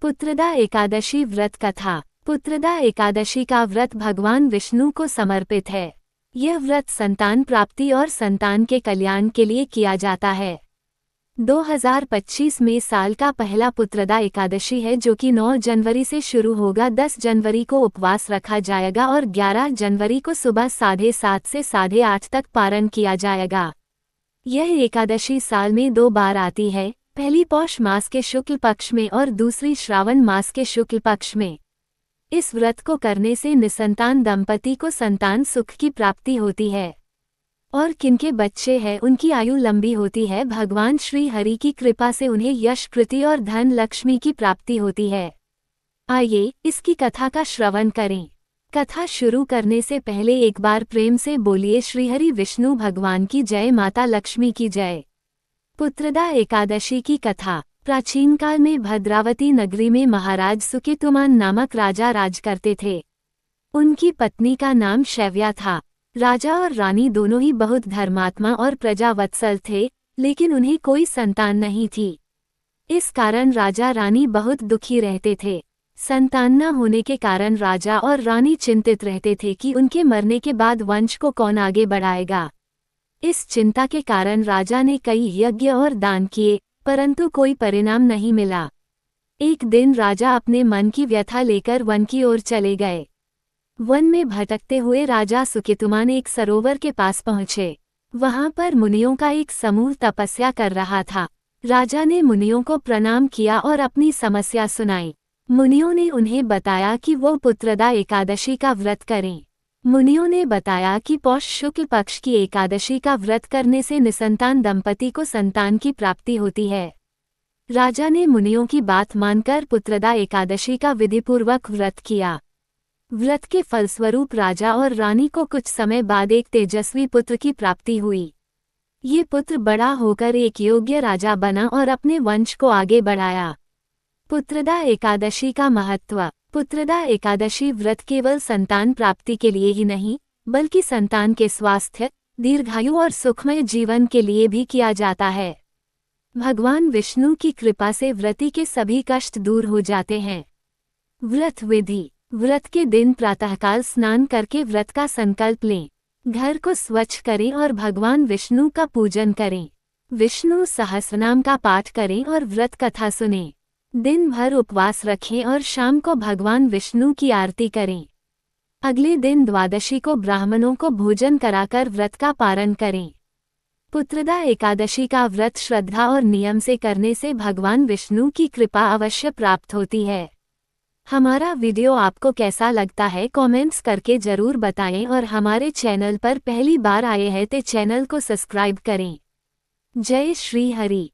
पुत्रदा एकादशी व्रत कथा। पुत्रदा एकादशी का व्रत भगवान विष्णु को समर्पित है। यह व्रत संतान प्राप्ति और संतान के कल्याण के लिए किया जाता है। 2025 में साल का पहला पुत्रदा एकादशी है, जो कि 9 जनवरी से शुरू होगा। 10 जनवरी को उपवास रखा जाएगा और 11 जनवरी को सुबह 7:30 से 8:30 तक पारण किया जाएगा। यह एकादशी साल में 2 बार आती है, पहली पौष मास के शुक्ल पक्ष में और दूसरी श्रावण मास के शुक्ल पक्ष में। इस व्रत को करने से निसंतान दंपति को संतान सुख की प्राप्ति होती है और किनके बच्चे हैं उनकी आयु लंबी होती है। भगवान श्री हरि की कृपा से उन्हें यश कृति और धन लक्ष्मी की प्राप्ति होती है। आइए इसकी कथा का श्रवण करें। कथा शुरू करने से पहले एक बार प्रेम से बोलिए श्रीहरि विष्णु भगवान की जय, माता लक्ष्मी की जय। पुत्रदा एकादशी की कथा। प्राचीन काल में भद्रावती नगरी में महाराज सुकेतुमान नामक राजा राज करते थे। उनकी पत्नी का नाम शैव्या था। राजा और रानी दोनों ही बहुत धर्मात्मा और प्रजावत्सल थे, लेकिन उन्हें कोई संतान नहीं थी। इस कारण राजा रानी बहुत दुखी रहते थे। संतान न होने के कारण राजा और रानी चिंतित रहते थे कि उनके मरने के बाद वंश को कौन आगे बढ़ाएगा। इस चिंता के कारण राजा ने कई यज्ञ और दान किए, परंतु कोई परिणाम नहीं मिला। एक दिन राजा अपने मन की व्यथा लेकर वन की ओर चले गए। वन में भटकते हुए राजा सुकेतुमान एक सरोवर के पास पहुँचे। वहां पर मुनियों का एक समूह तपस्या कर रहा था। राजा ने मुनियों को प्रणाम किया और अपनी समस्या सुनाई। मुनियों ने उन्हें बताया कि वो पुत्रदा एकादशी का व्रत करें। मुनियों ने बताया कि पौष शुक्ल पक्ष की एकादशी का व्रत करने से निसंतान दंपति को संतान की प्राप्ति होती है। राजा ने मुनियों की बात मानकर पुत्रदा एकादशी का विधिपूर्वक व्रत किया। व्रत के फलस्वरूप राजा और रानी को कुछ समय बाद एक तेजस्वी पुत्र की प्राप्ति हुई। ये पुत्र बड़ा होकर एक योग्य राजा बना और अपने वंश को आगे बढ़ाया। पुत्रदा एकादशी का महत्व। पुत्रदा एकादशी व्रत केवल संतान प्राप्ति के लिए ही नहीं, बल्कि संतान के स्वास्थ्य, दीर्घायु और सुखमय जीवन के लिए भी किया जाता है। भगवान विष्णु की कृपा से व्रती के सभी कष्ट दूर हो जाते हैं। व्रत विधि। व्रत के दिन प्रातःकाल स्नान करके व्रत का संकल्प लें। घर को स्वच्छ करें और भगवान विष्णु का पूजन करें। विष्णु सहस्रनाम का पाठ करें और व्रत कथा सुनें। दिन भर उपवास रखें और शाम को भगवान विष्णु की आरती करें। अगले दिन द्वादशी को ब्राह्मणों को भोजन कराकर व्रत का पारण करें। पुत्रदा एकादशी का व्रत श्रद्धा और नियम से करने से भगवान विष्णु की कृपा अवश्य प्राप्त होती है। हमारा वीडियो आपको कैसा लगता है कमेंट्स करके जरूर बताएं और हमारे चैनल पर पहली बार आए हैं तो चैनल को सब्सक्राइब करें। जय श्री हरि।